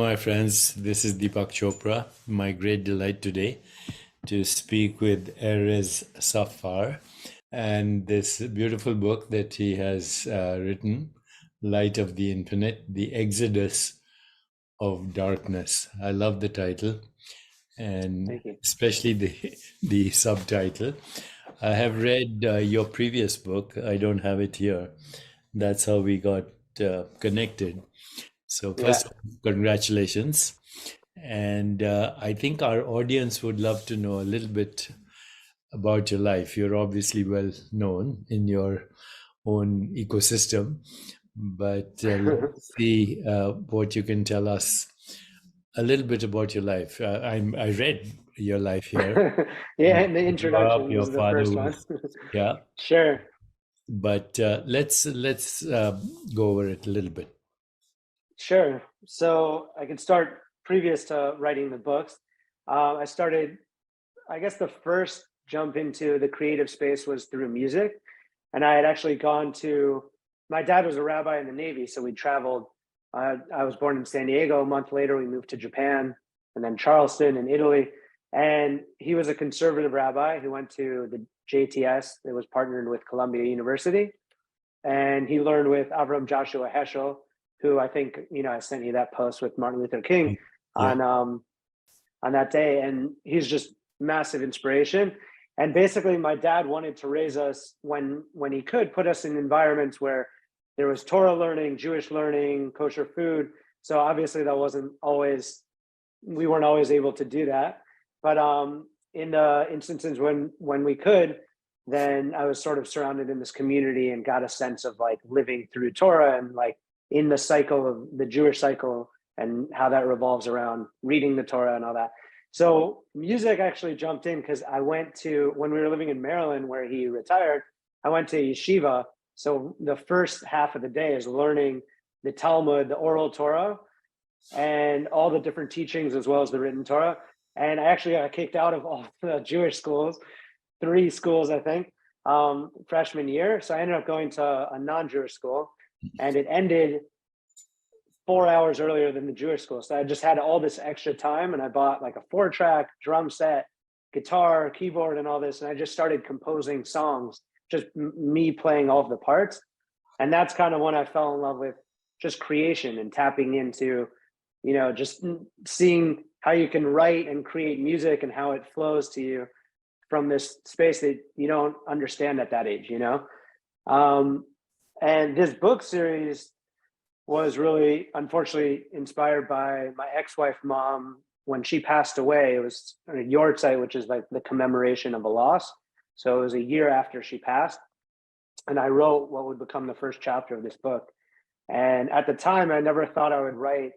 my friends. This is Deepak Chopra. My great delight today to speak with Erez Safar and this beautiful book that he has written, Light of the Infinite, The Exodus of Darkness. I love the title and Thank you. especially the subtitle. I have read your previous book. I don't have it here. That's how we got connected. So Yeah. first, congratulations. And I think our audience would love to know a little bit about your life. You're obviously well known in your own ecosystem, but let's see what you can tell us a little bit about your life. I read your life here. Yeah, in the You grew up, introduction, this your is the father first one. was, yeah. Sure. But let's go over it a little bit. Sure. So I can start previous to writing the books. I started, I guess the first jump into the creative space was through music. And I had actually gone to, my dad was a rabbi in the Navy, so we traveled. I was born in San Diego. A month later, we moved to Japan and then Charleston in Italy. And he was a conservative rabbi who went to the JTS that was partnered with Columbia University. And he learned with Avram Joshua Heschel, who I think, I sent you that post with Martin Luther King Yeah. on that day. And he's just massive inspiration. And basically my dad wanted to raise us when he could put us in environments where there was Torah learning, Jewish learning, kosher food. So obviously that wasn't always, we weren't always able to do that. But in the instances when we could, then I was sort of surrounded in this community and got a sense of like living through Torah and like in the cycle of the Jewish cycle and how that revolves around reading the Torah and all that. So music actually jumped in because I went to, when we were living in Maryland where he retired, I went to yeshiva. So the first half of the day is learning the Talmud, the oral Torah, and all the different teachings as well as the written Torah. And I actually got kicked out of all the Jewish schools, 3 schools, I think, freshman year. So I ended up going to a non-Jewish school, and it ended 4 hours earlier than the Jewish school. So I just had all this extra time, and I bought like a 4-track drum set, guitar, keyboard, and all this. And I just started composing songs, just me playing all of the parts. And that's kind of when I fell in love with just creation and tapping into, just seeing how you can write and create music and how it flows to you from this space that you don't understand at that age, and this book series was really, unfortunately, inspired by my ex-wife mom. When she passed away, it was a Yortzeit, which is like the commemoration of a loss. So it was a year after she passed. And I wrote what would become the first chapter of this book. And at the time, I never thought I would write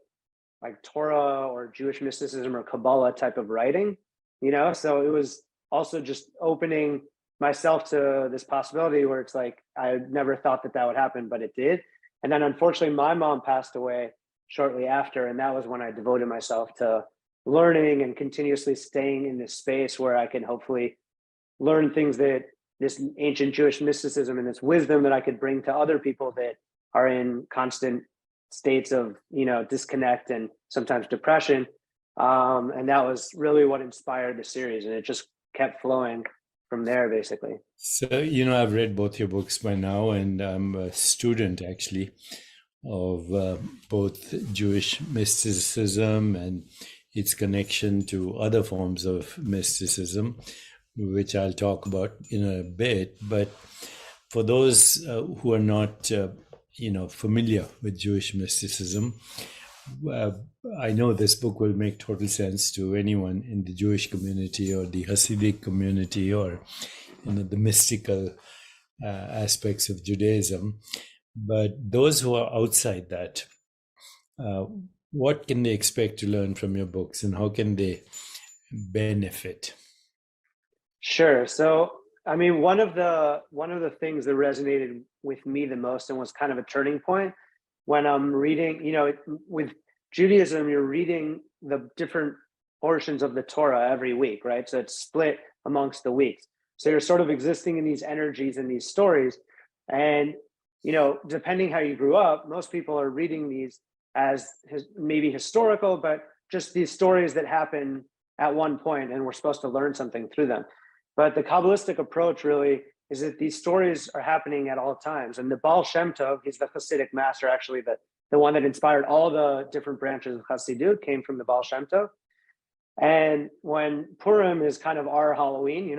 like Torah or Jewish mysticism or Kabbalah type of writing, So it was also just opening myself to this possibility where it's like, I never thought that would happen, but it did. And then unfortunately, my mom passed away shortly after. And that was when I devoted myself to learning and continuously staying in this space where I can hopefully learn things that this ancient Jewish mysticism and this wisdom that I could bring to other people that are in constant states of, disconnect and sometimes depression. And that was really what inspired the series. And it just kept flowing from there, basically. So, I've read both your books by now, and I'm a student actually of both Jewish mysticism and its connection to other forms of mysticism, which I'll talk about in a bit. But for those who are not, familiar with Jewish mysticism, I know this book will make total sense to anyone in the Jewish community or the Hasidic community or the mystical aspects of Judaism. But those who are outside that, what can they expect to learn from your books, and how can they benefit? Sure. So, I mean, one of the things that resonated with me the most and was kind of a turning point when I'm reading, with Judaism, you're reading the different portions of the Torah every week, right? So it's split amongst the weeks. So you're sort of existing in these energies and these stories. And, depending how you grew up, most people are reading these as maybe historical, but just these stories that happen at one point, and we're supposed to learn something through them. But the Kabbalistic approach really is that these stories are happening at all times. And the Baal Shem Tov, he's the Hasidic master, actually, the one that inspired all the different branches of Hasidut came from the Baal Shem Tov. And when Purim is kind of our Halloween,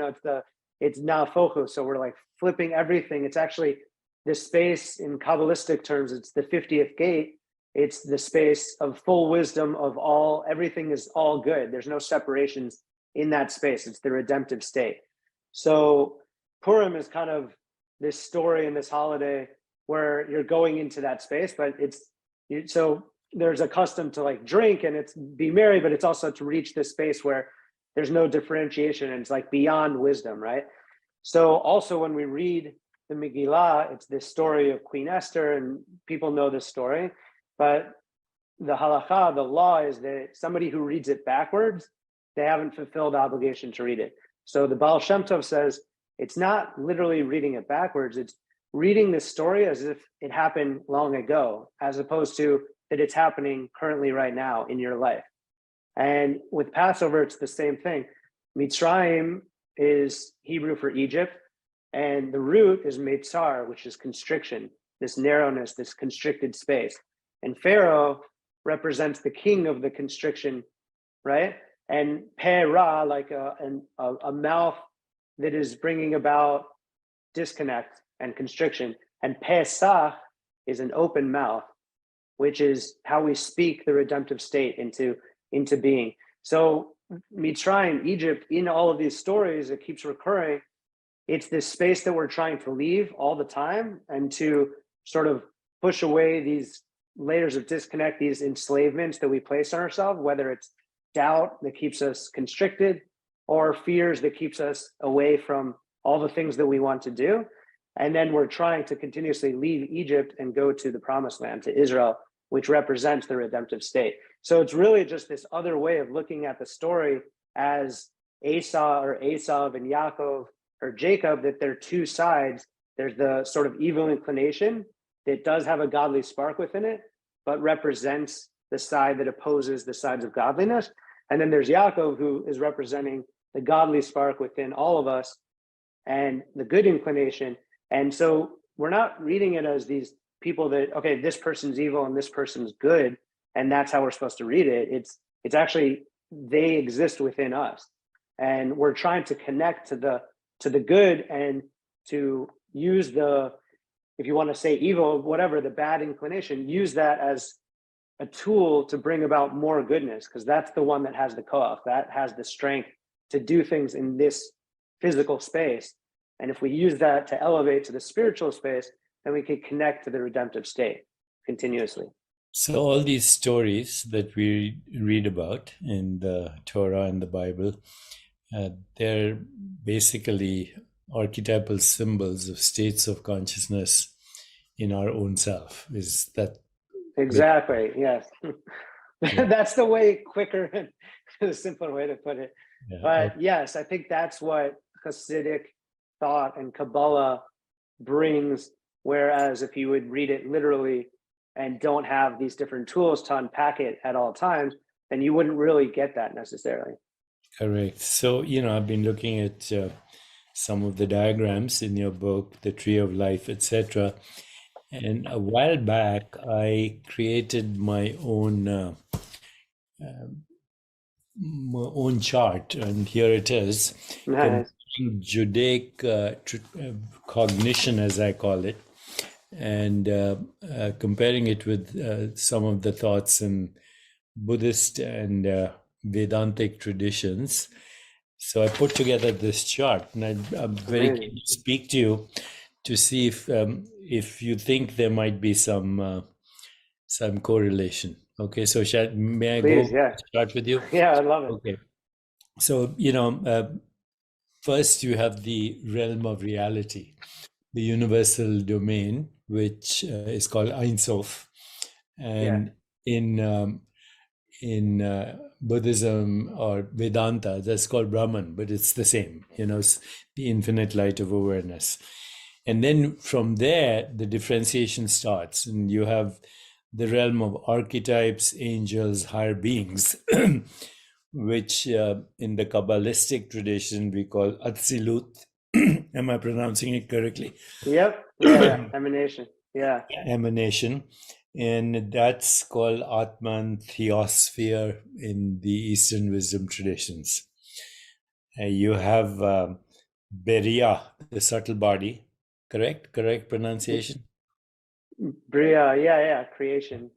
it's Nafochu, so we're like flipping everything. It's actually this space in Kabbalistic terms, it's the 50th gate. It's the space of full wisdom of everything is all good. There's no separations in that space. It's the redemptive state. So Purim is kind of this story and this holiday where you're going into that space, but so there's a custom to like drink and it's be merry, but it's also to reach this space where there's no differentiation and it's like beyond wisdom, right? So also when we read the Megillah, it's this story of Queen Esther, and people know this story, but the halakha, the law, is that somebody who reads it backwards, they haven't fulfilled the obligation to read it. So the Baal Shem Tov says it's not literally reading it backwards, it's reading this story as if it happened long ago, as opposed to that it's happening currently right now in your life. And with Passover, it's the same thing. Mitzrayim is Hebrew for Egypt, and the root is Meitzar, which is constriction, this narrowness, this constricted space. And Pharaoh represents the king of the constriction, right? And Peh Ra, like a mouth that is bringing about disconnect and constriction. And Pesach is an open mouth, which is how we speak the redemptive state into being. So Mitzrayim, Egypt, in all of these stories, it keeps recurring. It's this space that we're trying to leave all the time and to sort of push away these layers of disconnect, these enslavements that we place on ourselves, whether it's doubt that keeps us constricted or fears that keeps us away from all the things that we want to do. And then we're trying to continuously leave Egypt and go to the promised land, to Israel, which represents the redemptive state. So it's really just this other way of looking at the story as Esau or Esav and Yaakov or Jacob, that they're two sides. There's the sort of evil inclination that does have a godly spark within it, but represents the side that opposes the sides of godliness. And then there's Yaakov, who is representing the godly spark within all of us and the good inclination. And so we're not reading it as these people that, okay, this person's evil and this person's good, and that's how we're supposed to read it. It's actually, they exist within us. And we're trying to connect to the good and to use if you want to say evil, whatever, the bad inclination, use that as a tool to bring about more goodness, because that's the one that has the koach, that has the strength to do things in this physical space. And if we use that to elevate to the spiritual space, then we can connect to the redemptive state continuously. So all these stories that we read about in the Torah and the Bible, they're basically archetypal symbols of states of consciousness in our own self. Is that exactly? Yes. Yeah. That's the way quicker and the simpler way to put it. Yeah. But yes, I think that's what Hasidic thought and Kabbalah brings. Whereas if you would read it literally and don't have these different tools to unpack it at all times, then you wouldn't really get that necessarily. Correct. So, I've been looking at some of the diagrams in your book, The Tree of Life, etc. And a while back, I created my own chart, and here it is. Nice. Judaic cognition, as I call it, and comparing it with some of the thoughts in Buddhist and Vedantic traditions. So I put together this chart, and I'm very keen to speak to you to see if you think there might be some correlation. Okay, so may I Please, go start with you? Yeah, I love it. Okay, so first you have the realm of reality, the universal domain, which is called Ein Sof, and in Buddhism or Vedanta, that's called Brahman, but it's the same, it's the infinite light of awareness. And then from there, the differentiation starts, and you have the realm of archetypes, angels, higher beings, which in the Kabbalistic tradition we call Atzilut. Am I pronouncing it correctly? Yep. Yeah. Emanation. Yeah. Emanation. And that's called Atman Theosphere in the Eastern wisdom traditions. You have Beria, the subtle body, correct? Correct pronunciation? Bria. Yeah. Yeah. Creation,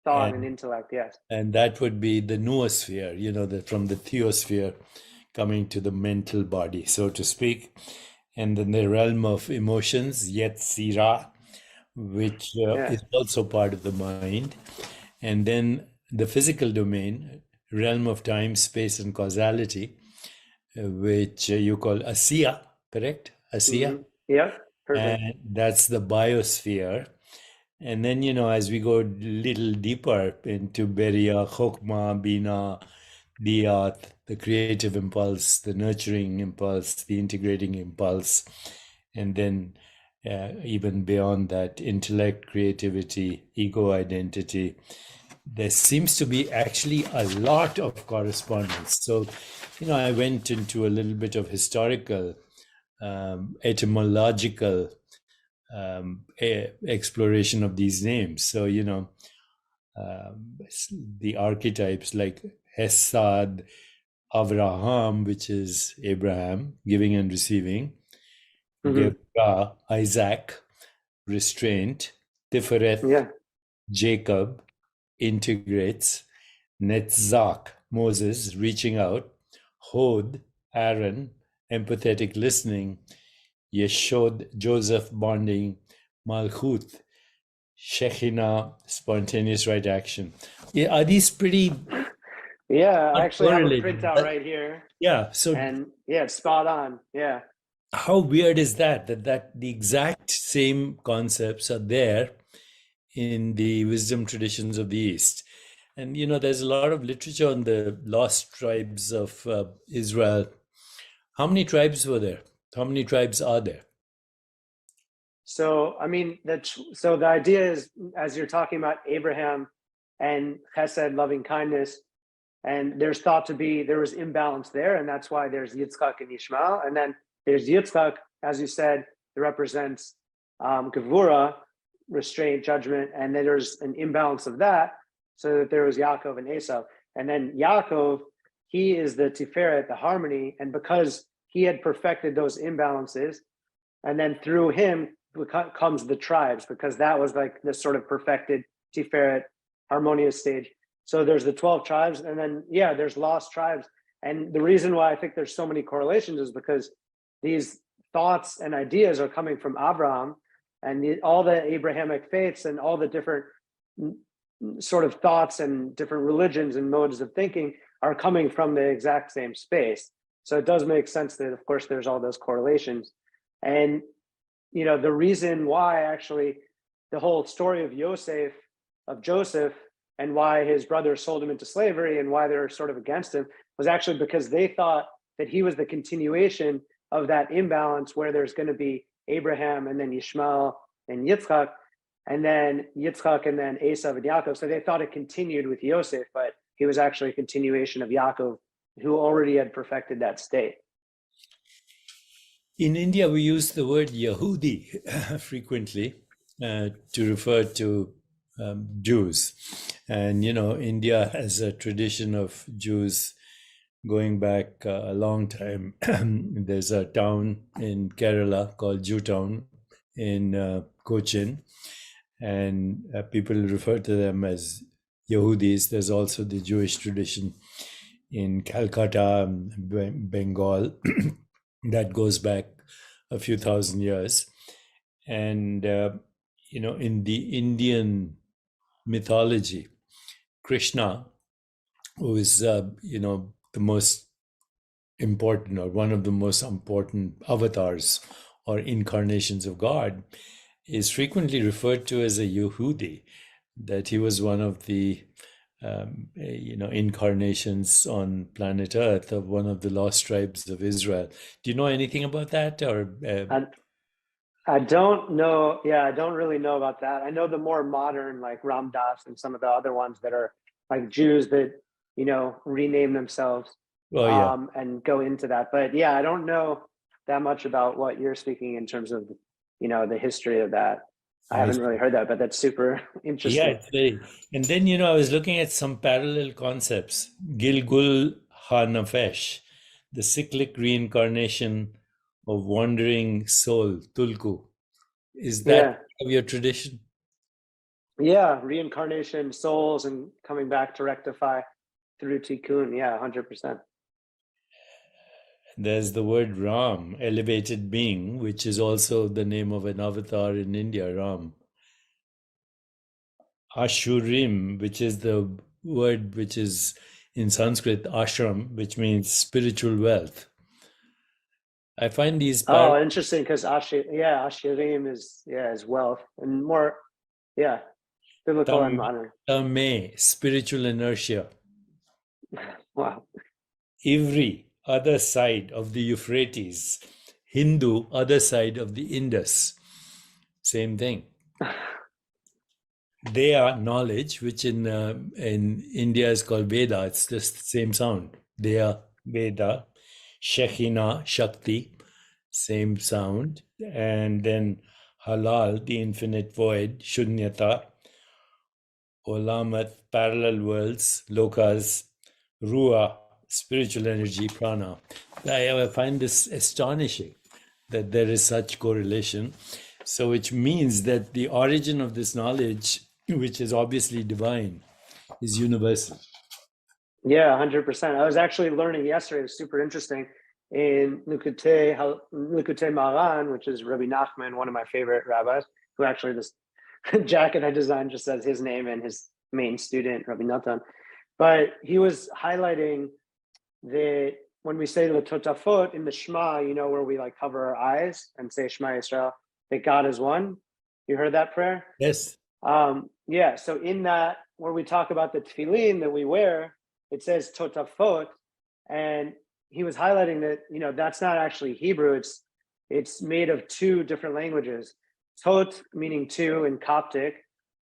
thought, and And intellect. Yes. and that would be the noosphere, from the theosphere coming to the mental body, so to speak. And then the realm of emotions, Yetzirah, which Yeah. is also part of the mind. And then the physical domain, realm of time, space, and causality, which you call Asiya, correct? Asiya. Yep. Perfect. And that's the biosphere. And then, as we go a little deeper into Beria, Chokmah, Bina, Diyat, the creative impulse, the nurturing impulse, the integrating impulse, and then even beyond that, intellect, creativity, ego identity, there seems to be actually a lot of correspondence. So, I went into a little bit of historical, etymological exploration of these names. So, the archetypes like Hesad, Avraham, which is Abraham, giving and receiving, Hmm. Gevurah, Isaac, restraint, Tiferet, Yeah. Jacob, integrates, Netzach, Moses, reaching out, Hod, Aaron, empathetic listening, Yeshod, Joseph, bonding, Malchut, Shekhinah, spontaneous right action. Yeah, are these pretty Yeah. I actually have a correlated? printout right here, Yeah. So and yeah, it's spot on. Yeah. how weird is that? That the exact same concepts are there in the wisdom traditions of the East. And there's a lot of literature on the lost tribes of Israel. How many tribes were there? How many tribes are there? So I mean, so the idea is, as you're talking about Abraham and Chesed, loving kindness, and there's thought to be there was imbalance there, and that's why there's Yitzchak and Ishmael, and then there's Yitzchak, as you said, that represents Gevurah, restraint, judgment, and then there's an imbalance of that, so that there was Yaakov and Esau, and then Yaakov, he is the Tiferet, the harmony, and because he had perfected those imbalances, and then through him comes the tribes, because that was like the sort of perfected Tiferet, harmonious stage. So there's the 12 tribes, and then there's lost tribes. And the reason why I think there's so many correlations is because these thoughts and ideas are coming from Abraham, and all the Abrahamic faiths and all the different sort of thoughts and different religions and modes of thinking are coming from the exact same space. So it does make sense that, of course, there's all those correlations. And the reason why actually the whole story of Joseph, and why his brothers sold him into slavery and why they're sort of against him was actually because they thought that he was the continuation of that imbalance where there's going to be Abraham and then Ishmael and Yitzchak, and then Yitzchak and then Esav and Yaakov. So they thought it continued with Yosef, but he was actually a continuation of Yaakov, who already had perfected that state. In India, we use the word Yehudi frequently to refer to Jews. And, India has a tradition of Jews going back a long time. There's a town in Kerala called Jewtown in Cochin, and people refer to them as Yehudis. There's also the Jewish tradition in Calcutta, Bengal, that goes back a few thousand years. And, in the Indian mythology, Krishna, who is, the most important or one of the most important avatars or incarnations of God, is frequently referred to as a Yehudi, that he was one of the incarnations on planet Earth of one of the lost tribes of Israel. Do you know anything about that? Or I don't know. Yeah, I don't really know about that. I know the more modern, like Ram Dass and some of the other ones that are like Jews that, rename themselves Oh yeah. and go into that. But yeah, I don't know that much about what you're speaking in terms of, the history of that. I I haven't really heard that, but that's super Yeah, interesting. it's very. And then, I was looking at some parallel concepts. Gilgul HaNafesh, the cyclic reincarnation of wandering soul, Tulku. Is that Yeah. part of your tradition? Yeah. Reincarnation, souls, and coming back to rectify through tikkun. Yeah, 100%. There's the word Ram, elevated being, which is also the name of an avatar in India, Ram. Ashurim, which is the word which is in Sanskrit, ashram, which means spiritual wealth. I find these Oh, interesting. Because Ashirim is wealth and more, yeah, biblical and modern. Tame, spiritual inertia. Wow. Ivri, other side of the Euphrates. Hindu, other side of the Indus. Same thing. They are knowledge, which in India is called Veda. It's just the same sound. They are Veda, Shekhina, Shakti, same sound. And then Halal, the infinite void, Shunyata, Olamat, parallel worlds, Lokas, Ruah, spiritual energy, Prana. I find this astonishing that there is such correlation. So, which means that the origin of this knowledge, which is obviously divine, is universal. Yeah, 100%. I was actually learning yesterday, it was super interesting, in Likutei Maran, which is Rabbi Nachman, one of my favorite rabbis, who actually this jacket I designed just says his name and his main student, Rabbi Natan. But he was highlighting that when we say the Totafot in the Shema, where we like cover our eyes and say Shema Yisrael, that God is one. You heard that prayer? Yes. Yeah. So in that, where we talk about the tefillin that we wear, it says Totafot, and he was highlighting that that's not actually Hebrew. It's made of two different languages. Tot meaning two in Coptic,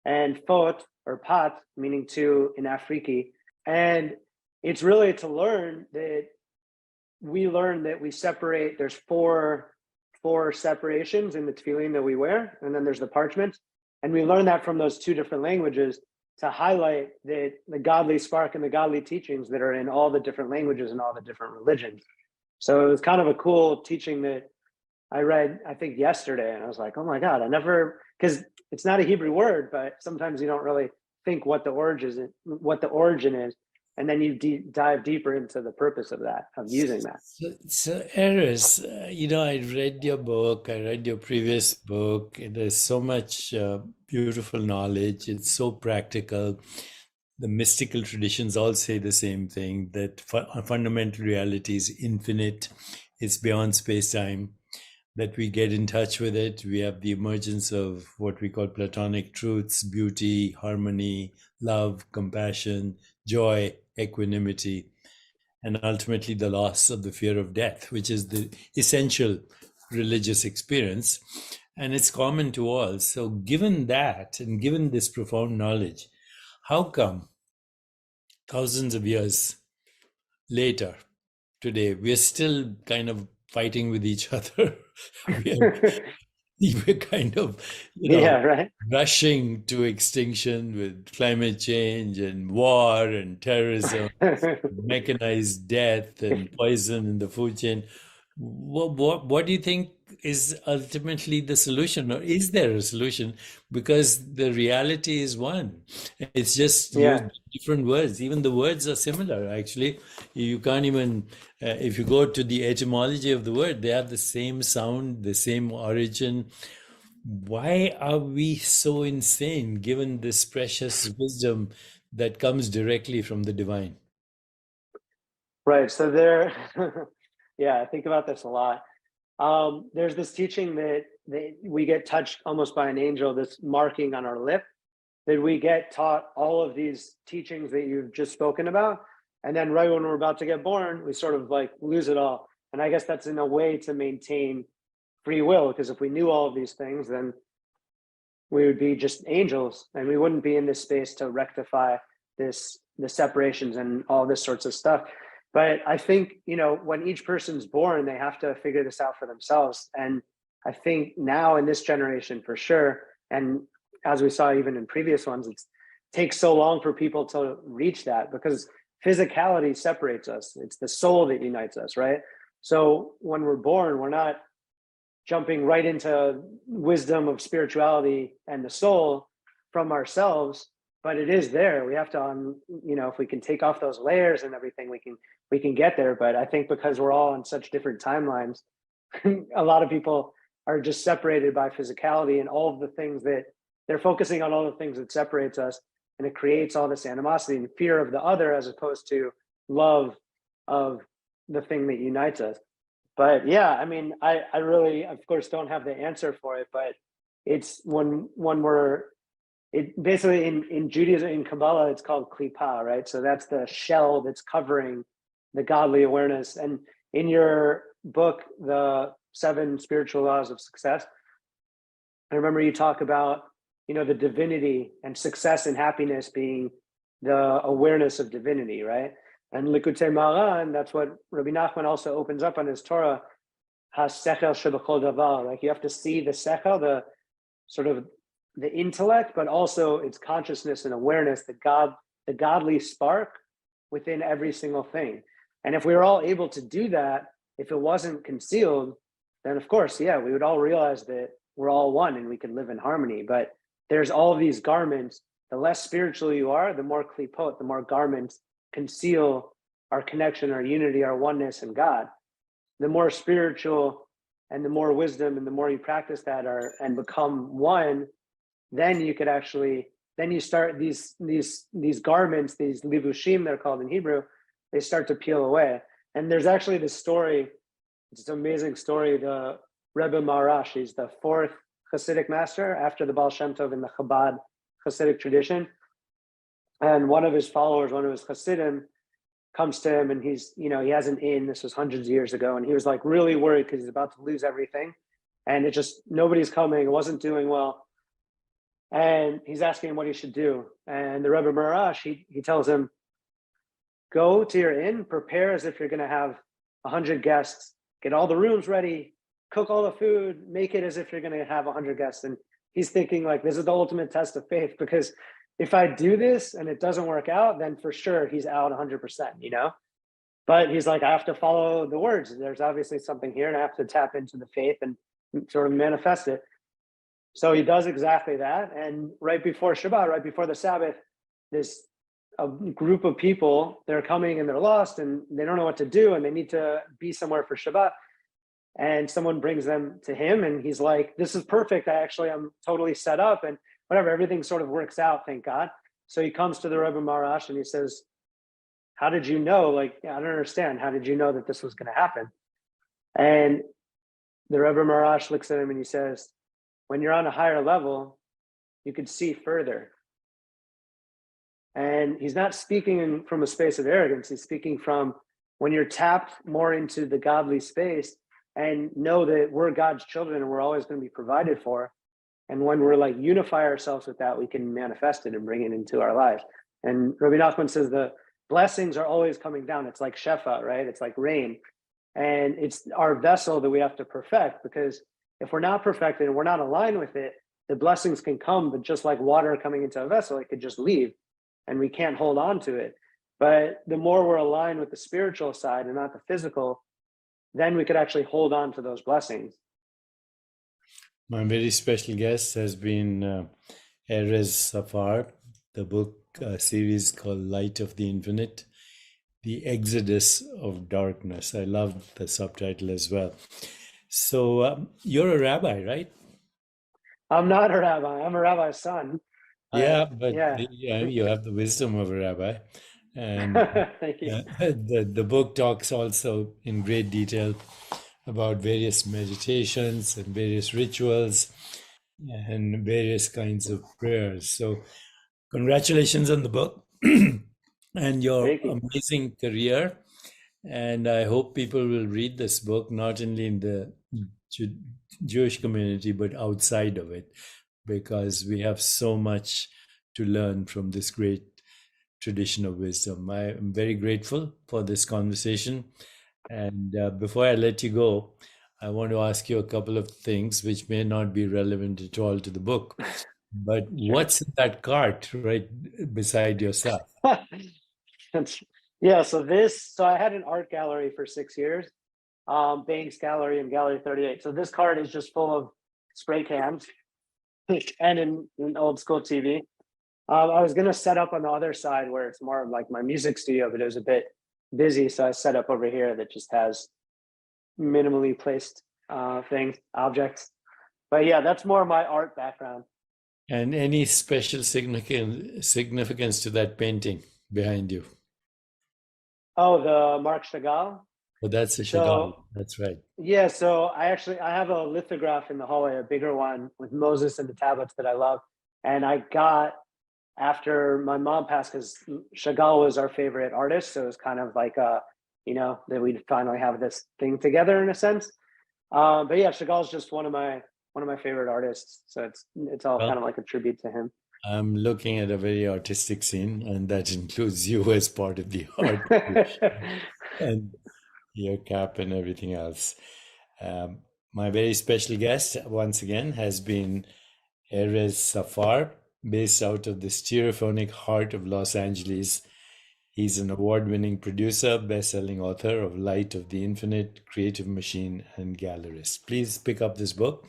and Fot or Pat meaning two in Afriki. And it's really to learn that we separate. There's four separations in the tefillin that we wear, and then there's the parchment, and we learn that from those two different languages to highlight the godly spark and the godly teachings that are in all the different languages and all the different religions. So it was kind of a cool teaching that I read, I think yesterday, and I was like, oh my God, because it's not a Hebrew word, but sometimes you don't really think what the origin is. And then you dive deeper into the purpose of using that. So Eris, I read your book, I read your previous book. There's so much beautiful knowledge. It's so practical. The mystical traditions all say the same thing, that fundamental reality is infinite, it's beyond space-time, that we get in touch with it. We have the emergence of what we call platonic truths, beauty, harmony, love, compassion, joy, equanimity, and ultimately the loss of the fear of death, which is the essential religious experience. And it's common to all. So, given that, and given this profound knowledge, how come thousands of years later, today, we're still kind of fighting with each other? We're kind of, Yeah, right. rushing to extinction with climate change and war and terrorism, mechanized death and poison in the food chain. What do you think is ultimately the solution, or is there a solution? Because the reality is one. It's just used Yeah. different words. Even the words are similar, actually. You can't even, if you go to the etymology of the word, they have the same sound, the same origin. Why are we so insane given this precious wisdom that comes directly from the divine? Right. So yeah, I think about this a lot. There's this teaching that we get touched almost by an angel, this marking on our lip, that we get taught all of these teachings that you've just spoken about. And then right when we're about to get born, we sort of like lose it all. And I guess that's in a way to maintain free will, because if we knew all of these things, then we would be just angels and we wouldn't be in this space to rectify the separations and all this sorts of stuff. But I think, when each person's born, they have to figure this out for themselves. And I think now in this generation for sure, and as we saw even in previous ones, it takes so long for people to reach that because physicality separates us. It's the soul that unites us, right? So when we're born, we're not jumping right into wisdom of spirituality and the soul from ourselves, but it is there. We have to, if we can take off those layers and everything, we can get there. But I think because we're all on such different timelines, a lot of people are just separated by physicality and all of the things that they're focusing on, all the things that separates us, and it creates all this animosity and fear of the other as opposed to love of the thing that unites us. But yeah, I mean, I really, of course, don't have the answer for it, but it's when it basically in Judaism, in Kabbalah, it's called klipa, right? So that's the shell that's covering the godly awareness. And in your book, The 7 Spiritual Laws of Success, I remember you talk about, the divinity and success and happiness being the awareness of divinity, right? And Likutei Moharan, that's what Rabbi Nachman also opens up on his Torah, ha-sechel shebechol davar. Like you have to see the sechel, the sort of the intellect, but also its consciousness and awareness, the godly spark within every single thing. And if we were all able to do that, if it wasn't concealed, then of course, yeah, we would all realize that we're all one and we can live in harmony. But there's all of these garments. The less spiritual you are, the more klipot, the more garments conceal our connection, our unity, our oneness in God. The more spiritual and the more wisdom and the more you practice that and become one, then you could actually, then you start these garments, these livushim, they're called in Hebrew, they start to peel away. And there's actually this story, it's an amazing story. The Rebbe Maharash, he's the 4th Hasidic master after the Baal Shem Tov in the Chabad Hasidic tradition. And one of his followers, one of his Hasidim, comes to him and he has an inn. This was hundreds of years ago. And he was like really worried because he's about to lose everything. And it just, nobody's coming. It wasn't doing well. And he's asking him what he should do. And the Rebbe Maharash, he tells him, go to your inn, prepare as if you're going to have 100 guests, get all the rooms ready, cook all the food, make it as if you're going to have 100 guests. And he's thinking like, this is the ultimate test of faith, because if I do this and it doesn't work out, then for sure he's out 100%, But he's like, I have to follow the words. There's obviously something here and I have to tap into the faith and sort of manifest it. So he does exactly that. And right before Shabbat, right before the Sabbath, a group of people, they're coming and they're lost and they don't know what to do and they need to be somewhere for Shabbat. And someone brings them to him and he's like, this is perfect. I'm totally set up and whatever, everything sort of works out, thank God. So he comes to the Rebbe Maharash and he says, how did you know? Like, I don't understand. How did you know that this was going to happen? And the Rebbe Maharash looks at him and he says, when you're on a higher level, you can see further. And he's not speaking from a space of arrogance. He's speaking from when you're tapped more into the godly space and know that we're God's children and we're always going to be provided for. And when we're like unify ourselves with that, we can manifest it and bring it into our lives. And Rabbi Nachman says the blessings are always coming down. It's like shefa, right? It's like rain. And it's our vessel that we have to perfect, because if we're not perfected and we're not aligned with it, the blessings can come, but just like water coming into a vessel, it could just leave and we can't hold on to it. But the more we're aligned with the spiritual side and not the physical, then we could actually hold on to those blessings. My very special guest has been Erez Safar, the book series called Light of the Infinite, The Exodus of Darkness. I love the subtitle as well. So you're a rabbi, right? I'm not a rabbi. I'm a rabbi's son. Yeah, but you have the wisdom of a rabbi. And Thank you. The book talks also in great detail about various meditations and various rituals and various kinds of prayers. So congratulations on the book and your amazing career. And I hope people will read this book, not only in the Ju- Jewish community, but outside of it, because we have so much to learn from this great tradition of wisdom. I am very grateful for this conversation. And before I let you go, I want to ask you a couple of things which may not be relevant at all to the book. But Sure. what's in that cart right beside yourself? Yeah, so I had an art gallery for 6 years, Banks Gallery and Gallery 38. So this card is just full of spray cans and an old school TV. I was gonna set up on the other side where it's more of like my music studio, but it was a bit busy, so I set up over here that just has minimally placed things, objects. But yeah, that's more my art background. And any special significance to that painting behind you? Oh, the Marc Chagall. Oh, that's a Chagall. So That's right. yeah, so I have a lithograph in the hallway, a bigger one with Moses and the tablets that I love. And I got after my mom passed, because Chagall was our favorite artist. So it was kind of like that we'd finally have this thing together in a sense. But yeah, Chagall's just one of my favorite artists. So it's all Well, kind of like a tribute to him. I'm looking at a very artistic scene, and that includes you as part of the art and your cap and everything else. My very special guest, once again, has been Erez Safar, based out of the stereophonic heart of Los Angeles. He's an award winning producer, best selling author of Light of the Infinite, Creative Machine, and Gallerist. Please pick up this book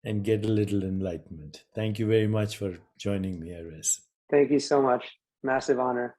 and get a little enlightenment. Thank you very much for joining me, Erez. Thank you so much. Massive honor.